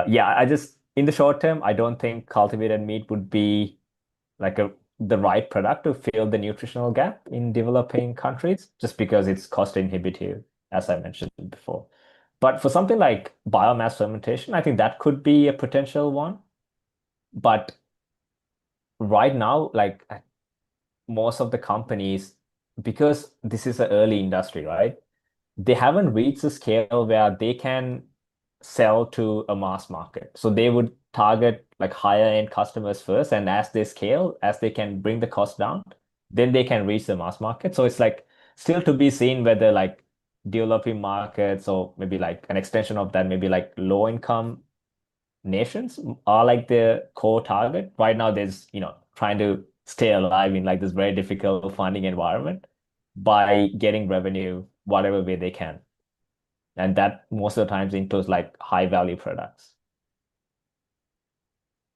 Yeah, in the short term, I don't think cultivated meat would be like the right product to fill the nutritional gap in developing countries, just because it's cost inhibitive, as I mentioned before. But for something like biomass fermentation, I think that could be a potential one. But right now, like most of the companies, because this is an early industry, right? They haven't reached a scale where they can sell to a mass market. So they would target like higher end customers first, and as they scale, as they can bring the cost down, then they can reach the mass market. So it's like still to be seen whether like developing markets or maybe like an extension of that, maybe like low income nations are like the core target. Right now, there's, trying to stay alive in like this very difficult funding environment by getting revenue whatever way they can. And that most of the times includes like high value products.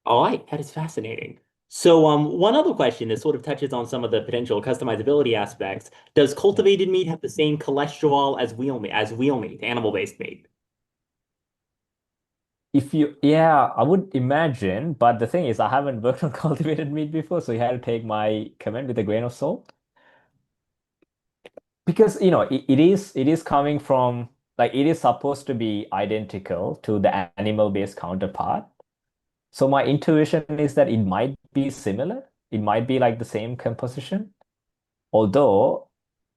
All right, that is fascinating. So, one other question that sort of touches on some of the potential customizability aspects. Does cultivated meat have the same cholesterol as wheel meat, animal-based meat? Yeah, I would imagine, but the thing is, I haven't worked on cultivated meat before, so you had to take my comment with a grain of salt. Because, it is coming from like it is supposed to be identical to the animal-based counterpart. So my intuition is that it might be similar. It might be like the same composition. Although,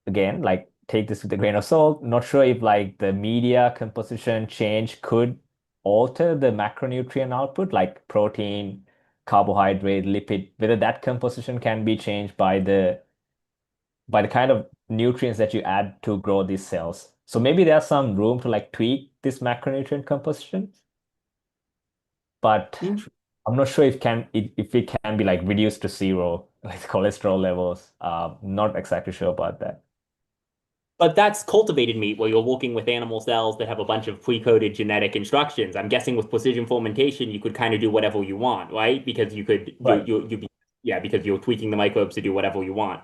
again, like take this with a grain of salt. Not sure if like the media composition change could alter the macronutrient output, like protein, carbohydrate, lipid, whether that composition can be changed by the kind of nutrients that you add to grow these cells. So maybe there's some room to like tweak this macronutrient composition, but I'm not sure if it can be like reduced to zero, like cholesterol levels. Not exactly sure about that. But that's cultivated meat where you're working with animal cells that have a bunch of pre-coded genetic instructions. I'm guessing with precision fermentation, you could kind of do whatever you want, right? Because you could Right. be, yeah, because you're tweaking the microbes to do whatever you want.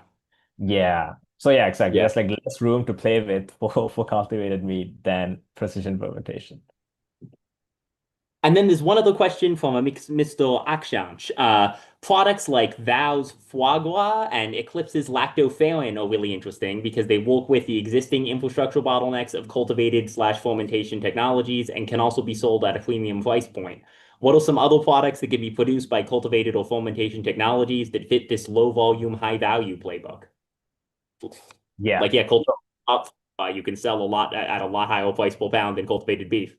Yeah. So yeah, exactly. Yeah. There's like less room to play with for cultivated meat than precision fermentation. And then there's one other question from a Mr. Akshansh. Products like Vow's foie gras and Eclipse's lactoferrin are really interesting because they work with the existing infrastructure bottlenecks of cultivated/fermentation technologies and can also be sold at a premium price point. What are some other products that can be produced by cultivated or fermentation technologies that fit this low volume, high value playbook? Yeah. Like, yeah, cultivated up, you can sell a lot at a lot higher price per pound than cultivated beef.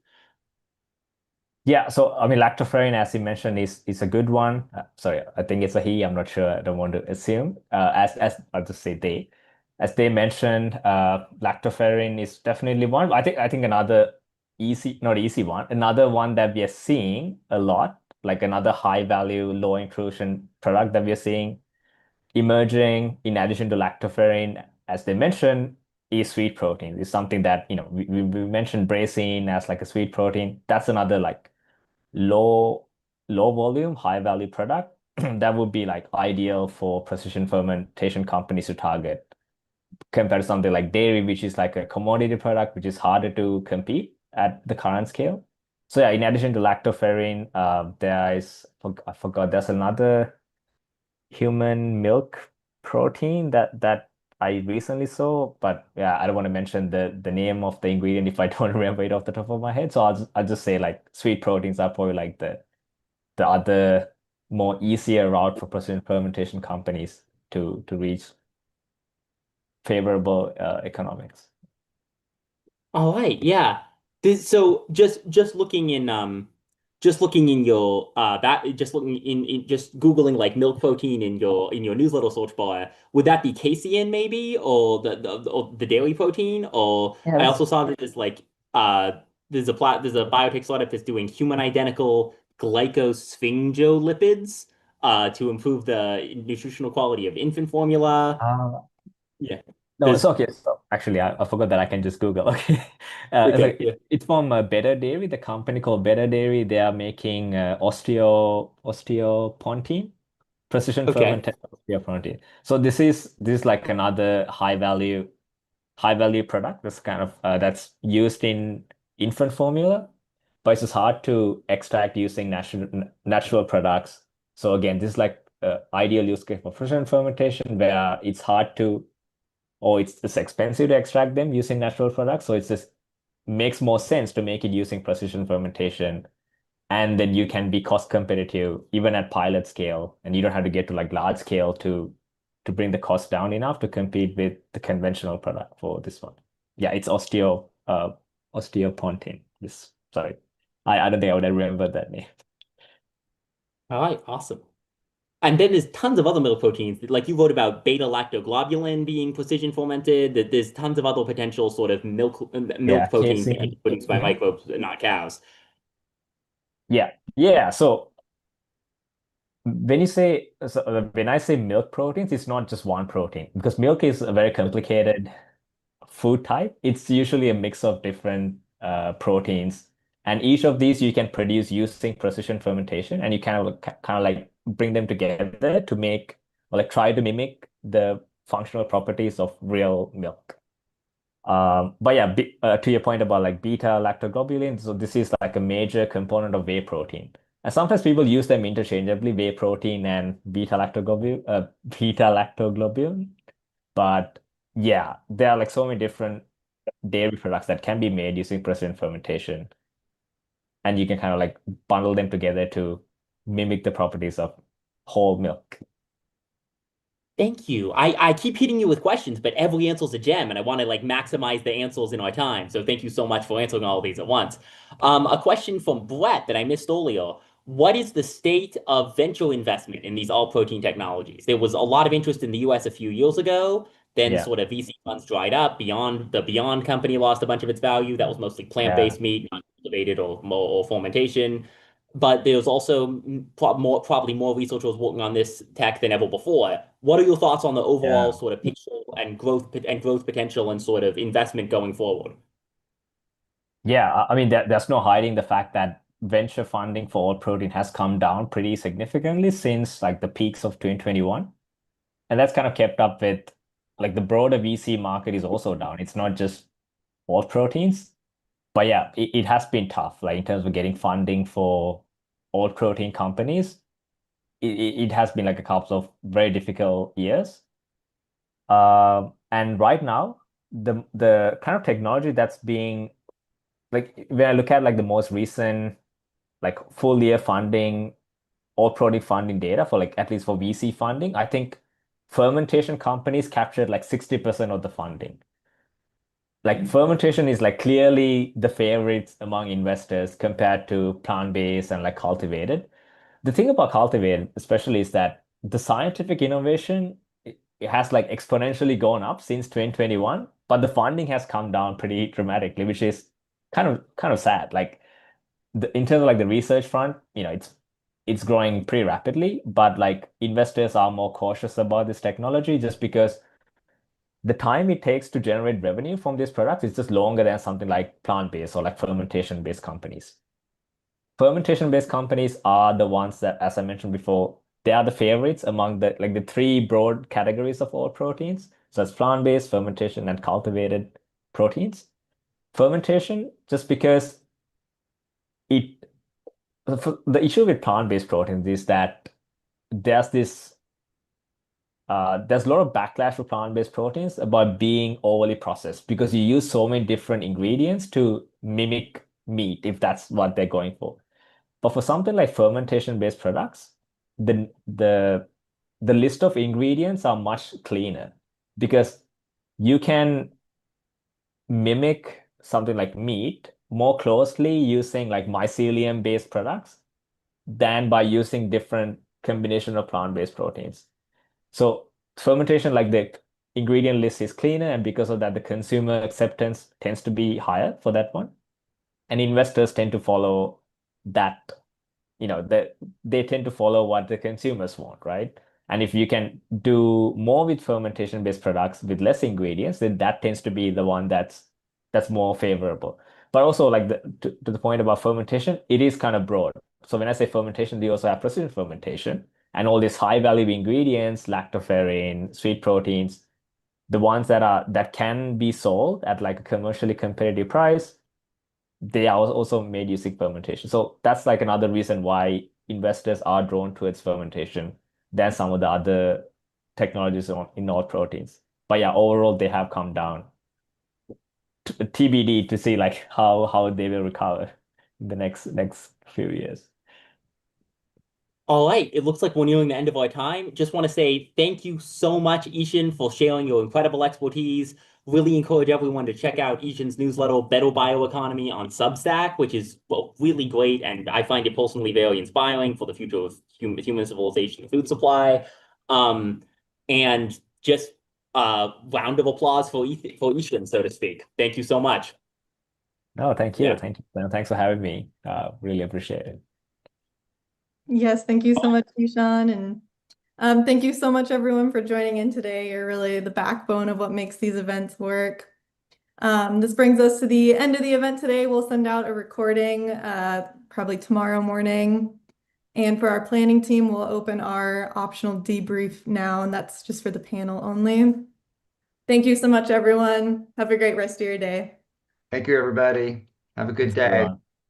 Yeah, so I mean, lactoferrin, as you mentioned, is a good one. Sorry, I think it's a he. I'm not sure. I don't want to assume. As I'll just say they, as they mentioned, lactoferrin is definitely one. I think another easy, not easy one, another one that we are seeing a lot, like another high value, low inclusion product that we are seeing emerging in addition to lactoferrin, as they mentioned, is sweet protein. Is something that we mentioned braising as like a sweet protein. That's another like low low volume, high value product that would be like ideal for precision fermentation companies to target compared to something like dairy, which is like a commodity product, which is harder to compete at the current scale. So yeah, in addition to lactoferrin, I forgot there's another human milk protein that I recently saw, but yeah, I don't want to mention the name of the ingredient if I don't remember it off the top of my head. So I'll just say like sweet proteins are probably like the other more easier route for precision fermentation companies to reach favorable economics. All right, yeah. So just looking in your that just looking in just Googling like milk protein in your newsletter search bar, would that be casein maybe or the dairy protein? Or Yeah, I that's also saw that there's a biotech startup that's doing human identical glycosphingolipids to improve the nutritional quality of infant formula. uh, Yeah. no, it's There's okay. So actually, I forgot that I can just Google. Okay, okay, yeah. it's from Better Dairy, the company called Better Dairy. They are making osteopontin, precision Okay. fermented osteopontin. So this is like another high value product that's used in infant formula, but it's just hard to extract using natural products. So again, this is like ideal use case for precision fermentation where it's hard to or it's expensive to extract them using natural products. So it's just makes more sense to make it using precision fermentation, and then you can be cost competitive even at pilot scale, and you don't have to get to like large scale to bring the cost down enough to compete with the conventional product for this one. Yeah, it's osteopontin. This sorry. I don't think I would have remembered that name. All right, awesome. And then there's tons of other milk proteins. Like you wrote about beta-lactoglobulin being precision fermented. That there's tons of other potential sort of Yeah, milk proteins being casein. produced by Mhm. microbes, not cows. Yeah, yeah. So when I say milk proteins, it's not just one protein because milk is a very complicated food type. It's usually a mix of different proteins, and each of these you can produce using precision fermentation, and you kind of like bring them together to make or like try to mimic the functional properties of real milk. But yeah, to your point about like beta lactoglobulin, so this is like a major component of whey protein. And sometimes people use them interchangeably, whey protein and beta lactoglobulin. But yeah, there are like so many different dairy products that can be made using precision fermentation, and you can kind of like bundle them together to mimic the properties of whole milk. Thank you. I keep hitting you with questions, but every answer's a gem, and I want to like maximize the answers in our time. So thank you so much for answering all of these at once. A question from Brett that I missed earlier. What is the state of venture investment in these all protein technologies? There was a lot of interest in the US a few years ago. Then Yeah, sort of VC funds dried up. Beyond company lost a bunch of its value. That was mostly yeah. plant-based meat, not cultivated or fermentation. But there's also probably more researchers working on this tech than ever before. What are your thoughts on the overall Yeah. sort of picture and growth potential and sort of investment going forward? Yeah, I mean, there's no hiding the fact that venture funding for all protein has come down pretty significantly since like the peaks of 2021. And that's kind of kept up with like the broader VC market is also down. It's not just all proteins, but yeah, it has been tough, like in terms of getting funding for all protein companies. It has been like a couple of very difficult years. And right now, the kind of technology that's being like when I look at like the most recent like full year funding or project funding data for like at least for VC funding, I think fermentation companies captured like 60% of the funding. Like fermentation is like clearly the favorites among investors compared to plant-based and like cultivated. The thing about cultivated, especially, is that the scientific innovation it has like exponentially gone up since 2021, but the funding has come down pretty dramatically, which is kind of sad. Like in terms of like the research front, it's growing pretty rapidly, but like investors are more cautious about this technology just because the time it takes to generate revenue from these products is just longer than something like plant-based or like fermentation-based companies. Fermentation-based companies are the ones that, as I mentioned before, they are the favorites among the like the three broad categories of all proteins. So it's plant-based, fermentation, and cultivated proteins. Fermentation, just because it the issue with plant-based proteins is that there's this there's a lot of backlash for plant-based proteins about being overly processed because you use so many different ingredients to mimic meat if that's what they're going for. But for something like fermentation-based products, the list of ingredients are much cleaner because you can mimic something like meat more closely using like mycelium-based products than by using different combination of plant-based proteins. So fermentation, like the ingredient list is cleaner, and because of that, the consumer acceptance tends to be higher for that one. And investors tend to follow that, they tend to follow what the consumers want, right? And if you can do more with fermentation-based products with less ingredients, then that tends to be the one that's more favorable. But also, like to the point about fermentation, it is kind of broad. So when I say fermentation, they also have precision fermentation and all these high-value ingredients, lactoferrin, sweet proteins, the ones that can be sold at like a commercially competitive price, they are also made using fermentation. So that's like another reason why investors are drawn towards fermentation than some of the other technologies in all proteins. But yeah, overall they have come down. TBD to see like how they will recover in the next few years. All right, it looks like we're nearing the end of our time. Just want to say thank you so much, Ishan, for sharing your incredible expertise, really encourage everyone to check out Eshan's newsletter, Better Bioeconomy on Substack, which is really great. And I find it personally very inspiring for the future of human civilization and food supply. And just round of applause for Eshan, so to speak. Thank you so much. No, thank you. Yeah. Thank you. Thanks for having me. Really appreciate it. Yes, thank you so much, Eshan. And thank you so much, everyone, for joining in today. You're really the backbone of what makes these events work. This brings us to the end of the event today. We'll send out a recording probably tomorrow morning. And for our planning team, we'll open our optional debrief now, and that's just for the panel only. Thank you so much, everyone. Have a great rest of your day. Thank you, everybody. Have a good Thanks, day. everyone.